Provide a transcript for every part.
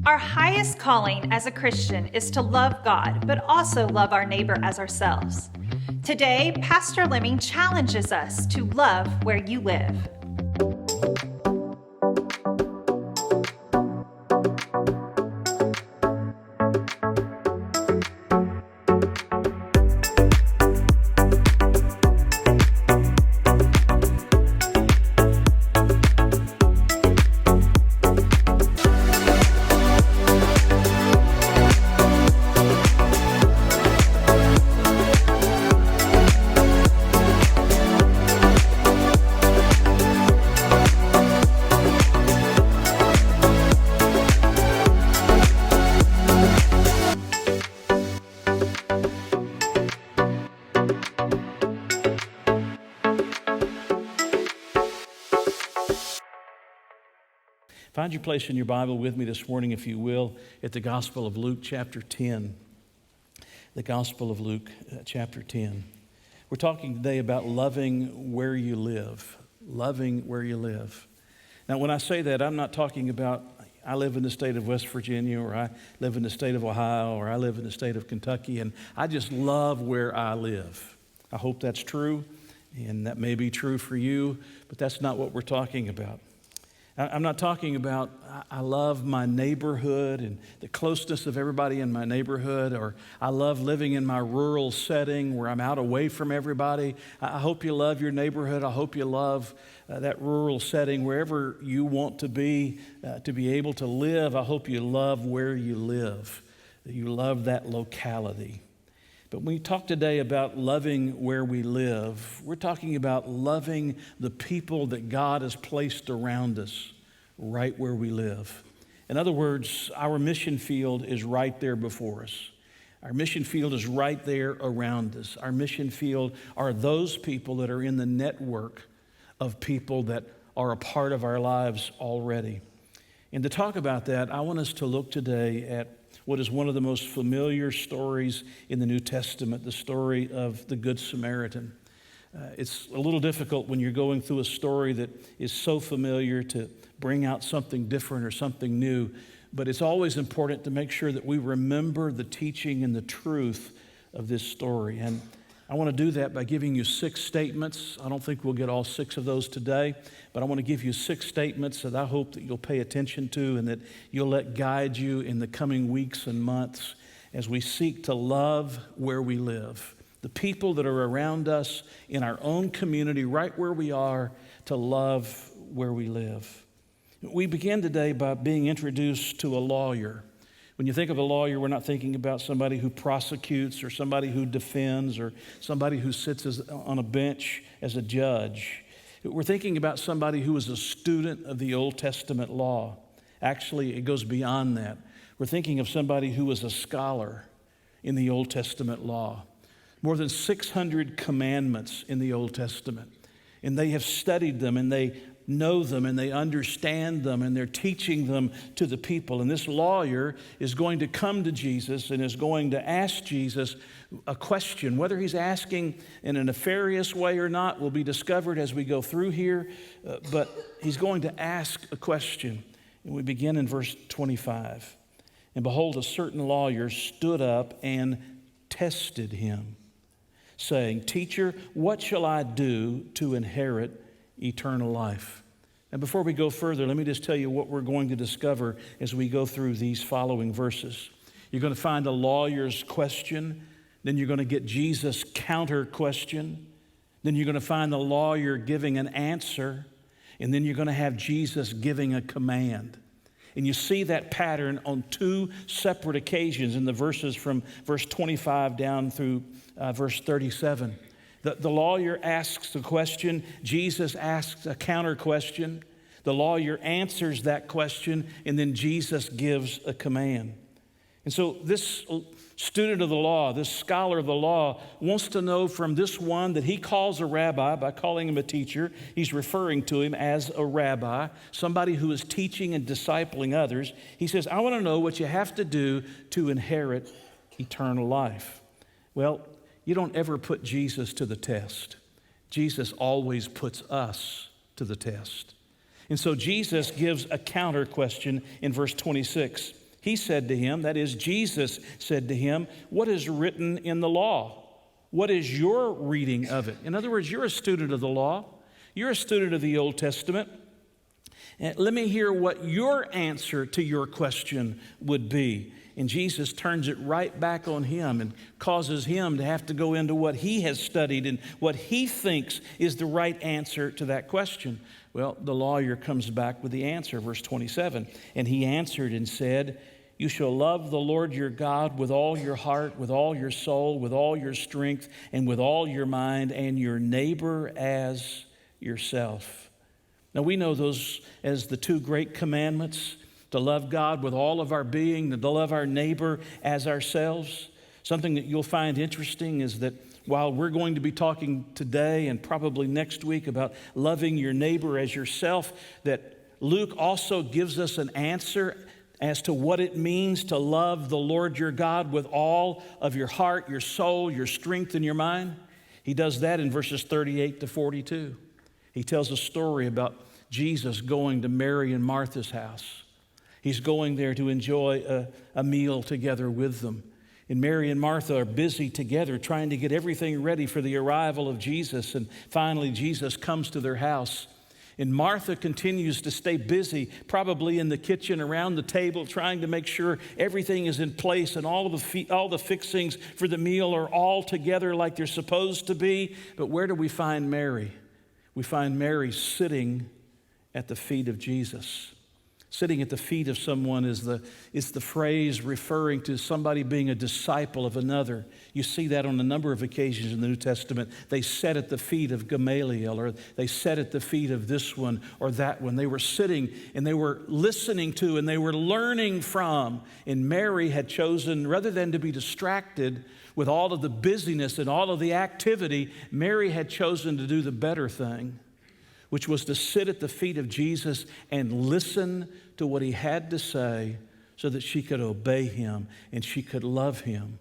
Our highest calling as a Christian is to love God, but also love our neighbor as ourselves. Today, Pastor Lemming challenges us to love where you live. Find your place in your Bible with me this morning, if you will, at the Gospel of Luke, chapter 10. The Gospel of Luke, chapter 10. We're talking today about loving where you live. Loving where you live. Now, when I say that, I'm not talking about I live in the state of West Virginia, or I live in the state of Ohio, or I live in the state of Kentucky, and I just love where I live. I hope that's true, and that may be true for you, but that's not what we're talking about. I'm not talking about I love my neighborhood and the closeness of everybody in my neighborhood, or I love living in my rural setting where I'm out away from everybody. I hope you love your neighborhood. I hope you love that rural setting wherever you want to be able to live. I hope you love where you live, that you love that locality. But when we talk today about loving where we live, we're talking about loving the people that God has placed around us right where we live. In other words, our mission field is right there before us. Our mission field is right there around us. Our mission field are those people that are in the network of people that are a part of our lives already. And to talk about that, I want us to look today at what is one of the most familiar stories in the New Testament, the story of the Good Samaritan. It's a little difficult when you're going through a story that is so familiar to bring out something different or something new, but it's always important to make sure that we remember the teaching and the truth of this story. And I want to do that by giving you 6 statements. I don't think we'll get all 6 of those today, but I want to give you 6 statements that I hope that you'll pay attention to and that you'll let guide you in the coming weeks and months as we seek to love where we live. The people that are around us in our own community, right where we are, to love where we live. We begin today by being introduced to a lawyer. When you think of a lawyer, we're not thinking about somebody who prosecutes or somebody who defends or somebody who sits on a bench as a judge. We're thinking about somebody who is a student of the Old Testament law. Actually, it goes beyond that. We're thinking of somebody who was a scholar in the Old Testament law. More than 600 commandments in the Old Testament. And they have studied them and they know them and they understand them and they're teaching them to the people. And this lawyer is going to come to Jesus and is going to ask Jesus a question. Whether he's asking in a nefarious way or not will be discovered as we go through here, but he's going to ask a question. And we begin in verse 25. And behold, a certain lawyer stood up and tested him, saying, "Teacher, what shall I do to inherit eternal life?" And before we go further, let me just tell you what we're going to discover as we go through these following verses. You're going to find a lawyer's question, then you're going to get Jesus' counter question, then you're going to find the lawyer giving an answer, and then you're going to have Jesus giving a command. And you see that pattern on 2 separate occasions in the verses from verse 25 down through verse 37. The lawyer asks a question, Jesus asks a counter question, the lawyer answers that question, and then Jesus gives a command. And so this student of the law, this scholar of the law, wants to know from this one that he calls a rabbi. By calling him a teacher, he's referring to him as a rabbi, somebody who is teaching and discipling others. He says, I want to know what you have to do to inherit eternal life. Well, you don't ever put Jesus to the test. Jesus always puts us to the test. And so Jesus gives a counter question in verse 26. He said to him, that is, Jesus said to him, what is written in the law? What is your reading of it? In other words, you're a student of the law. You're a student of the Old Testament. And let me hear what your answer to your question would be. And Jesus turns it right back on him and causes him to have to go into what he has studied and what he thinks is the right answer to that question. Well, the lawyer comes back with the answer, verse 27. And he answered and said, you shall love the Lord your God with all your heart, with all your soul, with all your strength, and with all your mind, and your neighbor as yourself. Now, we know those as the two great commandments, to love God with all of our being, to love our neighbor as ourselves. Something that you'll find interesting is that while we're going to be talking today and probably next week about loving your neighbor as yourself, that Luke also gives us an answer as to what it means to love the Lord your God with all of your heart, your soul, your strength, and your mind. He does that in verses 38 to 42. He tells a story about Jesus going to Mary and Martha's house. He's going there to enjoy a meal together with them. And Mary and Martha are busy together trying to get everything ready for the arrival of Jesus. And finally, Jesus comes to their house. And Martha continues to stay busy, probably in the kitchen, around the table, trying to make sure everything is in place and all the fixings for the meal are all together like they're supposed to be. But where do we find Mary? We find Mary sitting at the feet of Jesus. Sitting at the feet of someone is the phrase referring to somebody being a disciple of another. You see that on a number of occasions in the New Testament. They sat at the feet of Gamaliel, or they sat at the feet of this one or that one. They were sitting and they were listening to and they were learning from. And Mary had chosen, rather than to be distracted with all of the busyness and all of the activity, Mary had chosen to do the better thing, which was to sit at the feet of Jesus and listen to what he had to say so that she could obey him and she could love him.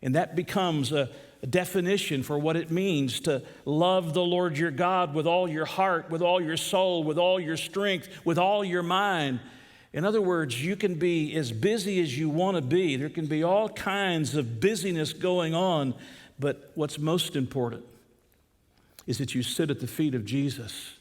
And that becomes a definition for what it means to love the Lord your God with all your heart, with all your soul, with all your strength, with all your mind. In other words, you can be as busy as you want to be. There can be all kinds of busyness going on, but what's most important is that you sit at the feet of Jesus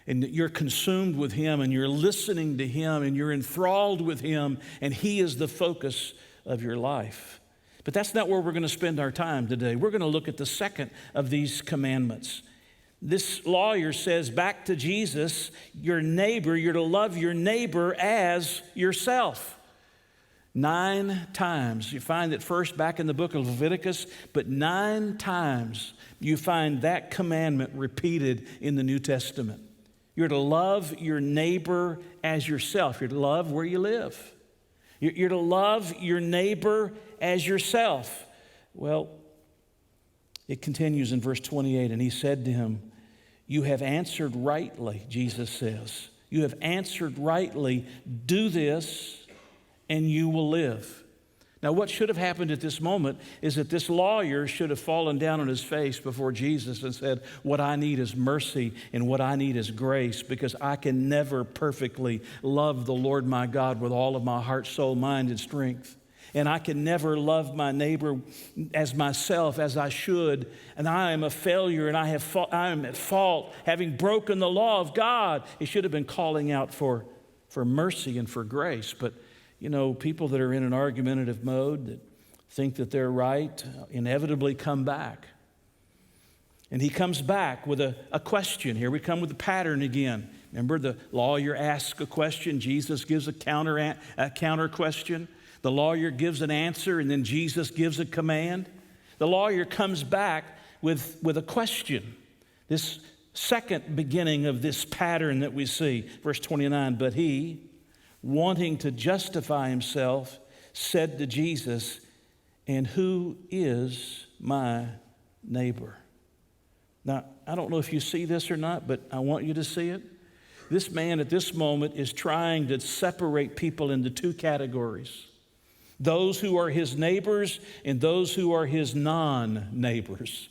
and that you're consumed with him and you're listening to him and you're enthralled with him and he is the focus of your life. But that's not where we're going to spend our time today. We're going to look at the second of these commandments. This lawyer says back to Jesus, your neighbor, you're to love your neighbor as yourself. 9 times. You find it first back in the book of Leviticus, but 9 times you find that commandment repeated in the New Testament. You're to love your neighbor as yourself. You're to love where you live. You're to love your neighbor as yourself. Well, it continues in verse 28, and he said to him, you have answered rightly, Jesus says. You have answered rightly. Do this, and you will live. Now, what should have happened at this moment is that this lawyer should have fallen down on his face before Jesus and said, what I need is mercy and what I need is grace, because I can never perfectly love the Lord my God with all of my heart, soul, mind, and strength. And I can never love my neighbor as myself as I should. And I am a failure and I am at fault, having broken the law of God. He should have been calling out for mercy and for grace. But you know, people that are in an argumentative mode, that think that they're right, inevitably come back. And he comes back with a question. Here we come with the pattern again. Remember, the lawyer asks a question. Jesus gives a counter question. The lawyer gives an answer, and then Jesus gives a command. The lawyer comes back with a question. This second beginning of this pattern that we see. Verse 29, but he, wanting to justify himself, said to Jesus, and who is my neighbor? Now, I don't know if you see this or not, but I want you to see it. This man at this moment is trying to separate people into 2 categories. Those who are his neighbors and those who are his non-neighbors.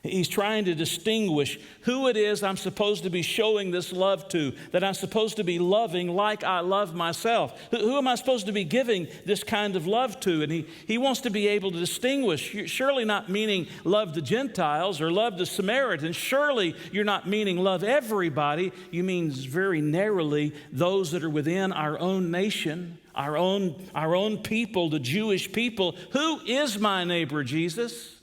He's trying to distinguish who it is I'm supposed to be showing this love to, that I'm supposed to be loving like I love myself. Who am I supposed to be giving this kind of love to? And he wants to be able to distinguish. You're surely not meaning love the Gentiles or love the Samaritans. Surely you're not meaning love everybody. You mean very narrowly those that are within our own nation, our own people, the Jewish people. Who is my neighbor, Jesus?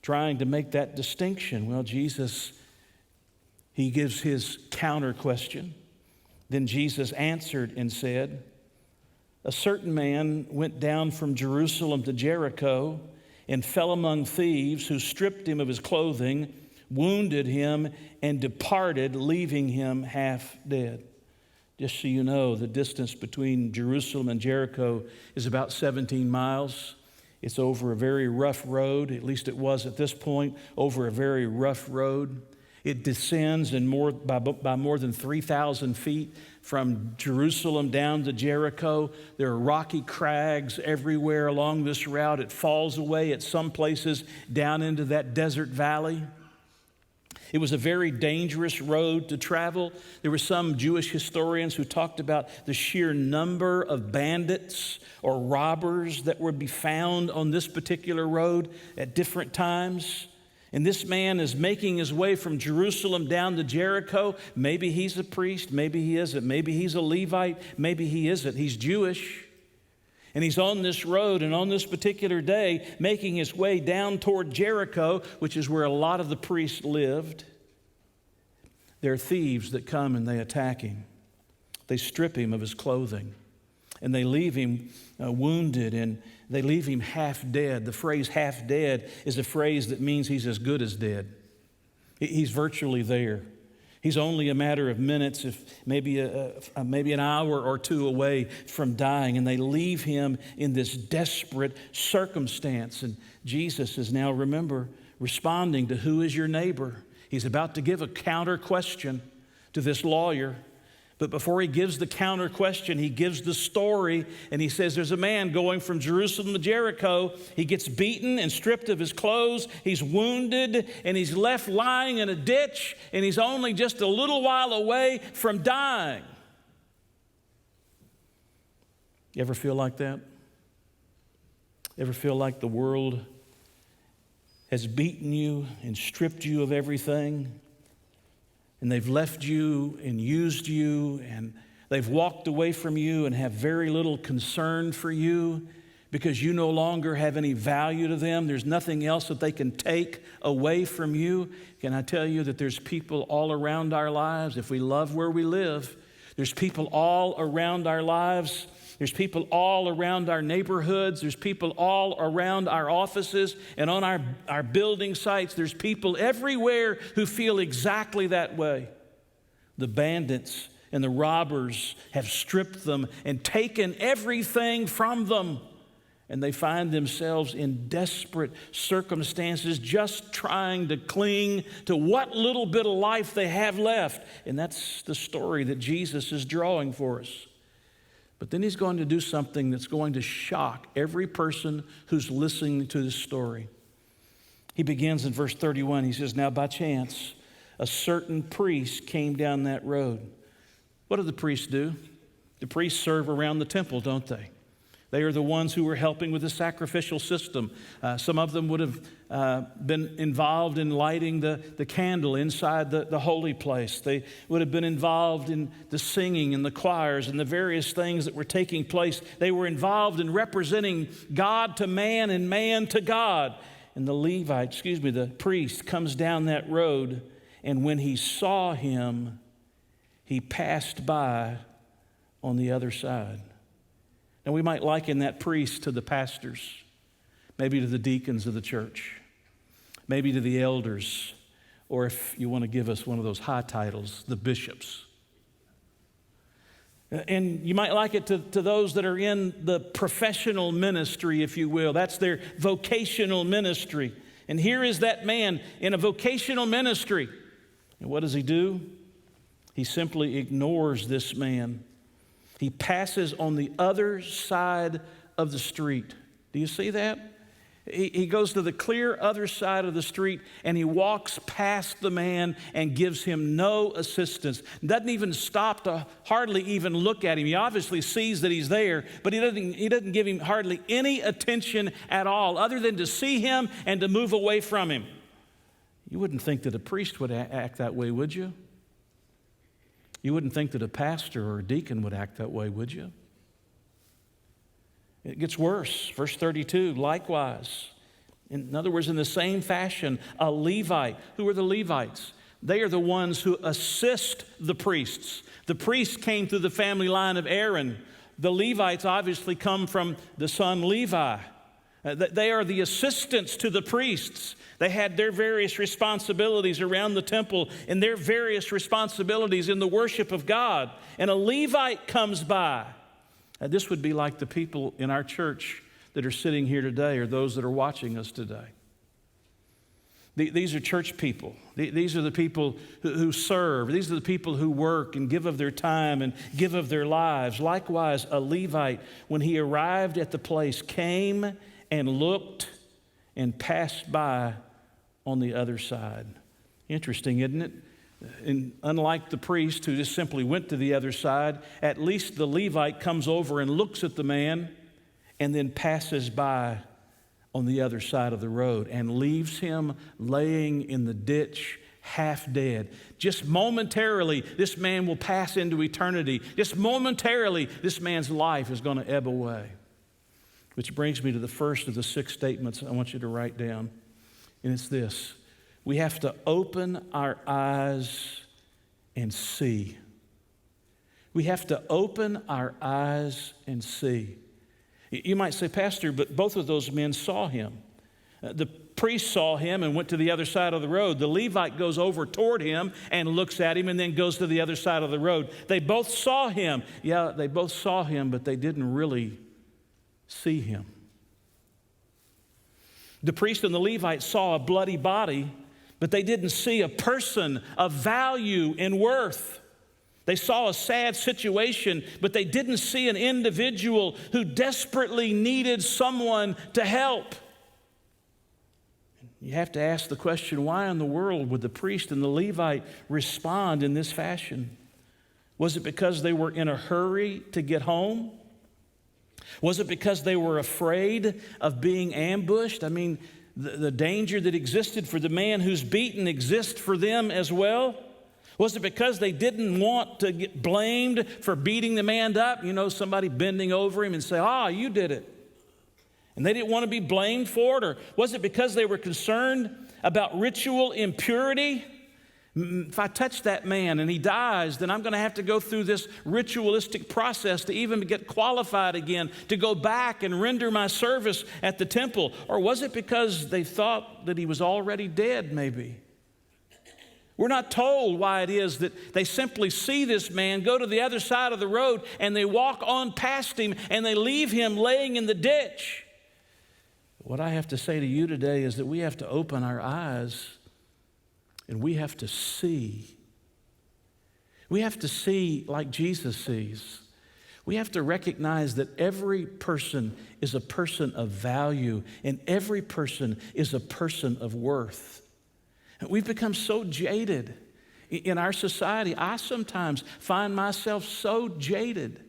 Trying to make that distinction. Well, Jesus, he gives his counter question. Then Jesus answered and said, a certain man went down from Jerusalem to Jericho and fell among thieves who stripped him of his clothing, wounded him, and departed, leaving him half dead. Just so you know, the distance between Jerusalem and Jericho is about 17 miles. It's over a very rough road, at least it was at this point, over a very rough road. It descends by more than 3,000 feet from Jerusalem down to Jericho. There are rocky crags everywhere along this route. It falls away at some places down into that desert valley. It was a very dangerous road to travel. There were some Jewish historians who talked about the sheer number of bandits or robbers that would be found on this particular road at different times. And this man is making his way from Jerusalem down to Jericho. Maybe he's a priest, maybe he isn't. Maybe he's a Levite, maybe he isn't. He's Jewish. And he's on this road, and on this particular day, making his way down toward Jericho, which is where a lot of the priests lived. There are thieves that come and they attack him. They strip him of his clothing, and they leave him wounded, and they leave him half dead. The phrase half dead is a phrase that means he's as good as dead. He's virtually there. He's only a matter of minutes, if maybe an hour or two away from dying, and they leave him in this desperate circumstance. And Jesus is now, remember, responding to who is your neighbor. He's about to give a counter question to this lawyer. But before he gives the counter question, he gives the story, and he says there's a man going from Jerusalem to Jericho. He gets beaten and stripped of his clothes. He's wounded, and he's left lying in a ditch, and he's only just a little while away from dying. You ever feel like that? Ever feel like the world has beaten you and stripped you of everything? And they've left you and used you, and they've walked away from you and have very little concern for you because you no longer have any value to them. There's nothing else that they can take away from you. Can I tell you that there's people all around our lives, if we love where we live, there's people all around our lives. There's people all around our neighborhoods. There's people all around our offices and on our building sites. There's people everywhere who feel exactly that way. The bandits and the robbers have stripped them and taken everything from them. And they find themselves in desperate circumstances, just trying to cling to what little bit of life they have left. And that's the story that Jesus is drawing for us. But then he's going to do something that's going to shock every person who's listening to this story. He begins in verse 31. He says, now by chance, a certain priest came down that road. What do the priests do? The priests serve around the temple, don't they? They are the ones who were helping with the sacrificial system. Some of them would have been involved in lighting the candle inside the holy place. They would have been involved in the singing and the choirs and the various things that were taking place. They were involved in representing God to man and man to God. And the priest comes down that road, and when he saw him, he passed by on the other side. And we might liken that priest to the pastors, maybe to the deacons of the church, maybe to the elders, or if you want to give us one of those high titles, the bishops. And you might like it to those that are in the professional ministry, if you will. That's their vocational ministry. And here is that man in a vocational ministry. And what does he do? He simply ignores this man. He passes on the other side of the street. Do you see that? He goes to the clear other side of the street and he walks past the man and gives him no assistance. Doesn't even stop to hardly even look at him. He obviously sees that he's there, but he doesn't give him hardly any attention at all other than to see him and to move away from him. You wouldn't think that a priest would act that way, would you? You wouldn't think that a pastor or a deacon would act that way, would you? It gets worse. Verse 32, likewise. In other words, in the same fashion, a Levite. Who are the Levites? They are the ones who assist the priests. The priests came through the family line of Aaron. The Levites obviously come from the son Levi. They are the assistants to the priests. They had their various responsibilities around the temple and their various responsibilities in the worship of God. And a Levite comes by. This would be like the people in our church that are sitting here today or those that are watching us today. These are church people. These are the people who serve. These are the people who work and give of their time and give of their lives. Likewise, a Levite, when he arrived at the place, came and looked and passed by on the other side. Interesting, isn't it? And unlike the priest who just simply went to the other side, at least the Levite comes over and looks at the man and then passes by on the other side of the road and leaves him laying in the ditch half dead. Just momentarily, this man will pass into eternity. Just momentarily, this man's life is going to ebb away. Which brings me to the first of the 6 statements I want you to write down. And it's this. We have to open our eyes and see. We have to open our eyes and see. You might say, Pastor, but both of those men saw him. The priest saw him and went to the other side of the road. The Levite goes over toward him and looks at him and then goes to the other side of the road. They both saw him. Yeah, they both saw him, but they didn't really see him. The priest and the Levite saw a bloody body, but they didn't see a person of value and worth. They saw a sad situation, but they didn't see an individual who desperately needed someone to help. You have to ask the question, why in the world would the priest and the Levite respond in this fashion? Was it because they were in a hurry to get home? Was it because they were afraid of being ambushed? I mean, the danger that existed for the man who's beaten exists for them as well. Was it because they didn't want to get blamed for beating the man up? You know, somebody bending over him and say, you did it. And they didn't want to be blamed for it? Or was it because they were concerned about ritual impurity? If I touch that man and he dies, then I'm going to have to go through this ritualistic process to even get qualified again, to go back and render my service at the temple. Or was it because they thought that he was already dead, maybe? We're not told why it is that they simply see this man go to the other side of the road and they walk on past him and they leave him laying in the ditch. What I have to say to you today is that we have to open our eyes and we have to see. We have to see like Jesus sees. We have to recognize that every person is a person of value and every person is a person of worth. We've become so jaded in our society. I sometimes find myself so jaded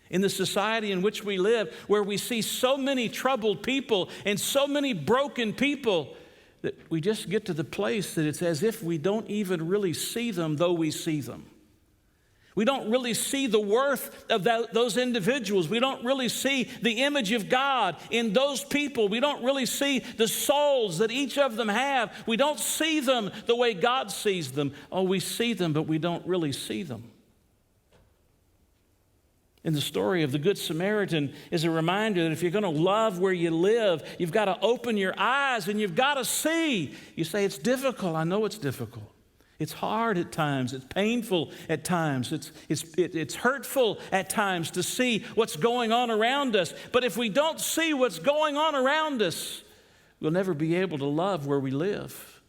in the society in which we live, where we see so many troubled people and so many broken people that we just get to the place that it's as if we don't even really see them, though we see them. We don't really see the worth of those individuals. We don't really see the image of God in those people. We don't really see the souls that each of them have. We don't see them the way God sees them. We see them, but we don't really see them. And the story of the Good Samaritan is a reminder that if you're going to love where you live, you've got to open your eyes and you've got to see. You say, it's difficult. I know it's difficult. It's hard at times. It's painful at times. It's hurtful at times to see what's going on around us. But if we don't see what's going on around us, we'll never be able to love where we live.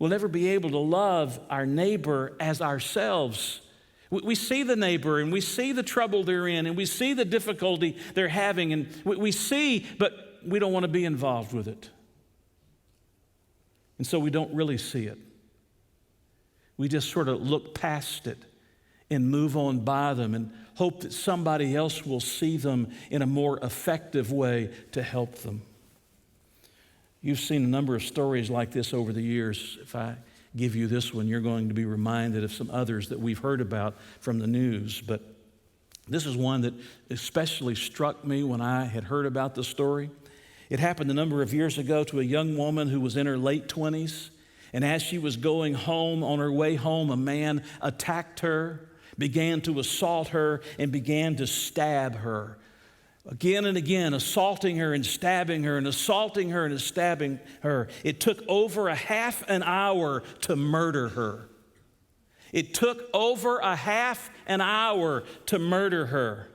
We'll never be able to love our neighbor as ourselves. We see the neighbor and we see the trouble they're in and we see the difficulty they're having and we see, but we don't want to be involved with it. And so we don't really see it. We just sort of look past it and move on by them and hope that somebody else will see them in a more effective way to help them. You've seen a number of stories like this over the years. If I give you this one, you're going to be reminded of some others that we've heard about from the news. But this is one that especially struck me when I had heard about the story. It happened a number of years ago to a young woman who was in her late 20s. And as she was going home, on her way home, a man attacked her, began to assault her, and began to stab her. Again and again, assaulting her and stabbing her and assaulting her and stabbing her. It took over a half an hour to murder her. It took over a half an hour to murder her.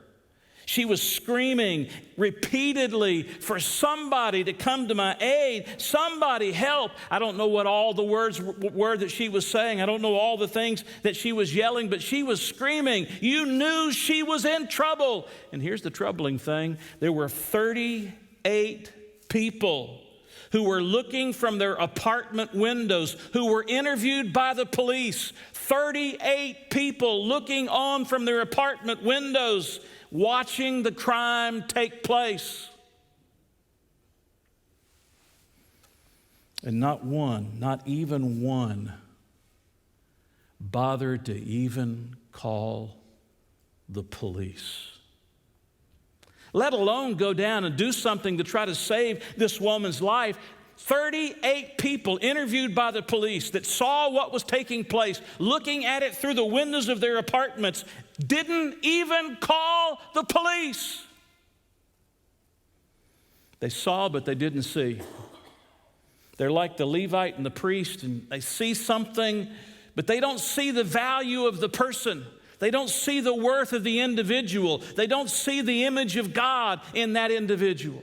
She was screaming repeatedly for somebody to come to my aid. Somebody help. I don't know what all the words were that she was saying. I don't know all the things that she was yelling, but she was screaming. You knew she was in trouble. And here's the troubling thing. There were 38 people who were looking from their apartment windows, who were interviewed by the police. 38 people looking on from their apartment windows, watching the crime take place. And not one, not even one, bothered to even call the police, let alone go down and do something to try to save this woman's life. 38 people interviewed by the police that saw what was taking place, looking at it through the windows of their apartments, didn't even call the police. They saw, but they didn't see. They're like the Levite and the priest, and they see something, but they don't see the value of the person. They don't see the worth of the individual. They don't see the image of God in that individual.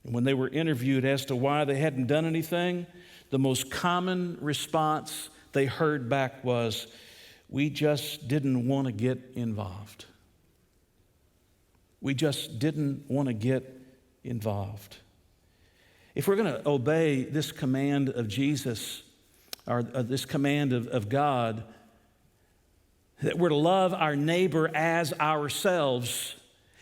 And when they were interviewed as to why they hadn't done anything, the most common response they heard back was, we just didn't want to get involved. We just didn't want to get involved. If we're going to obey this command of Jesus, or this command of God, that we're to love our neighbor as ourselves,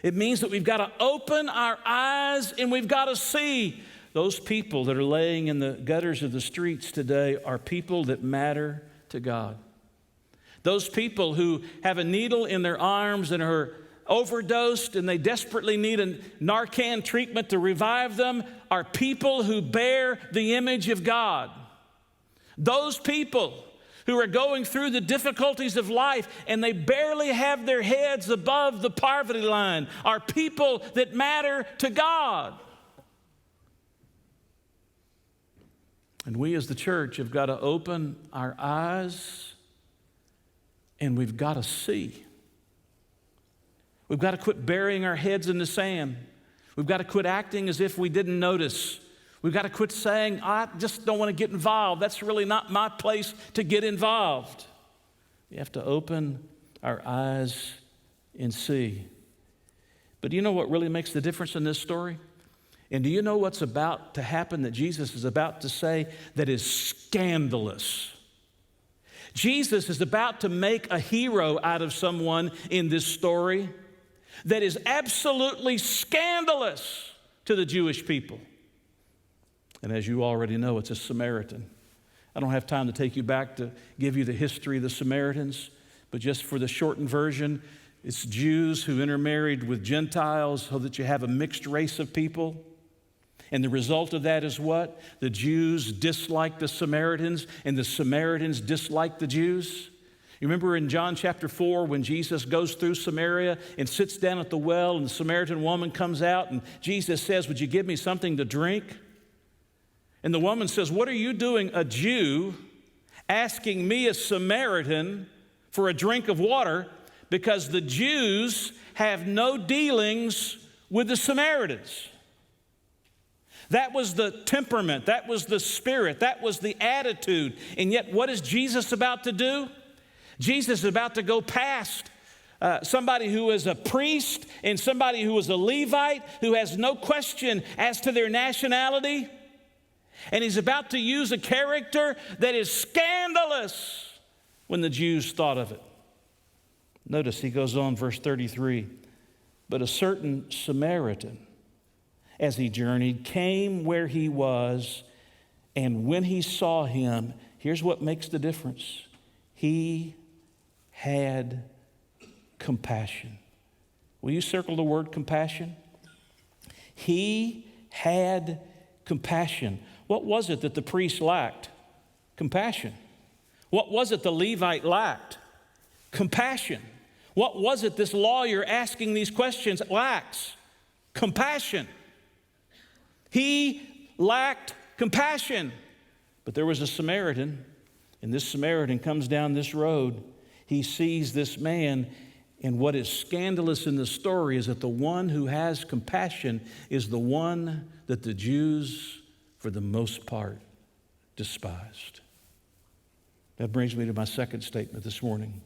it means that we've got to open our eyes and we've got to see those people that are laying in the gutters of the streets today are people that matter to God. Those people who have a needle in their arms and are overdosed and they desperately need a Narcan treatment to revive them are people who bear the image of God. Those people who are going through the difficulties of life and they barely have their heads above the poverty line are people that matter to God. And we as the church have got to open our eyes and we've got to see. We've got to quit burying our heads in the sand. We've got to quit acting as if we didn't notice. We've got to quit saying, I just don't want to get involved. That's really not my place to get involved. We have to open our eyes and see. But do you know what really makes the difference in this story? And do you know what's about to happen that Jesus is about to say that is scandalous? Jesus is about to make a hero out of someone in this story that is absolutely scandalous to the Jewish people. And as you already know, it's a Samaritan. I don't have time to take you back to give you the history of the Samaritans, but just for the shortened version, it's Jews who intermarried with Gentiles so that you have a mixed race of people. And the result of that is what? The Jews disliked the Samaritans, and the Samaritans disliked the Jews. You remember in John chapter 4 when Jesus goes through Samaria and sits down at the well, and the Samaritan woman comes out, and Jesus says, would you give me something to drink? And the woman says, what are you doing, a Jew, asking me, a Samaritan, for a drink of water? Because the Jews have no dealings with the Samaritans. That was the temperament, that was the spirit, that was the attitude. And yet, what is Jesus about to do? Jesus is about to go past somebody who is a priest and somebody who is a Levite, who has no question as to their nationality. And he's about to use a character that is scandalous when the Jews thought of it. Notice he goes on, verse 33. But a certain Samaritan, as he journeyed, came where he was, and when he saw him, here's what makes the difference. He had compassion. Will you circle the word compassion? He had compassion. What was it that the priest lacked? Compassion. What was it the Levite lacked? Compassion. What was it this lawyer asking these questions lacks? Compassion. He lacked compassion. But there was a Samaritan, and this Samaritan comes down this road. He sees this man, and what is scandalous in the story is that the one who has compassion is the one that the Jews, for the most part, despised. That brings me to my second statement this morning.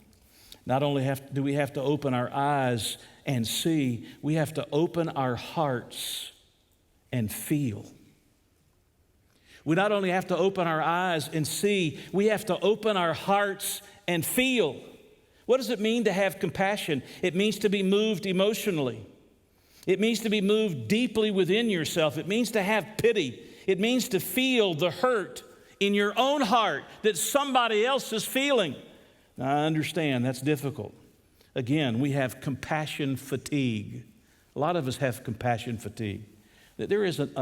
Not only do we have to open our eyes and see, we have to open our hearts and feel. We not only have to open our eyes and see, we have to open our hearts and feel. What does it mean to have compassion? It means to be moved emotionally. It means to be moved deeply within yourself. It means to have pity. It means to feel the hurt in your own heart that somebody else is feeling. Now, I understand that's difficult. Again, we have compassion fatigue. A lot of us have compassion fatigue. That there isn't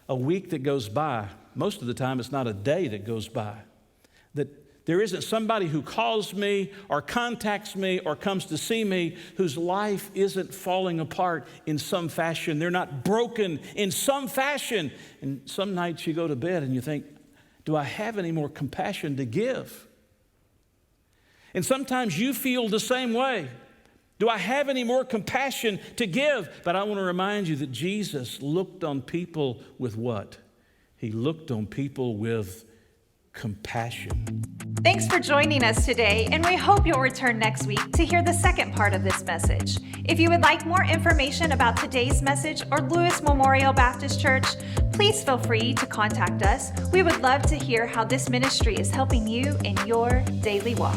a week that goes by. Most of the time, it's not a day that goes by. That there isn't somebody who calls me or contacts me or comes to see me whose life isn't falling apart in some fashion. They're not broken in some fashion. And some nights you go to bed and you think, do I have any more compassion to give? And sometimes you feel the same way. Do I have any more compassion to give? But I want to remind you that Jesus looked on people with what? He looked on people with compassion. Thanks for joining us today, and we hope you'll return next week to hear the second part of this message. If you would like more information about today's message or Lewis Memorial Baptist Church, please feel free to contact us. We would love to hear how this ministry is helping you in your daily walk.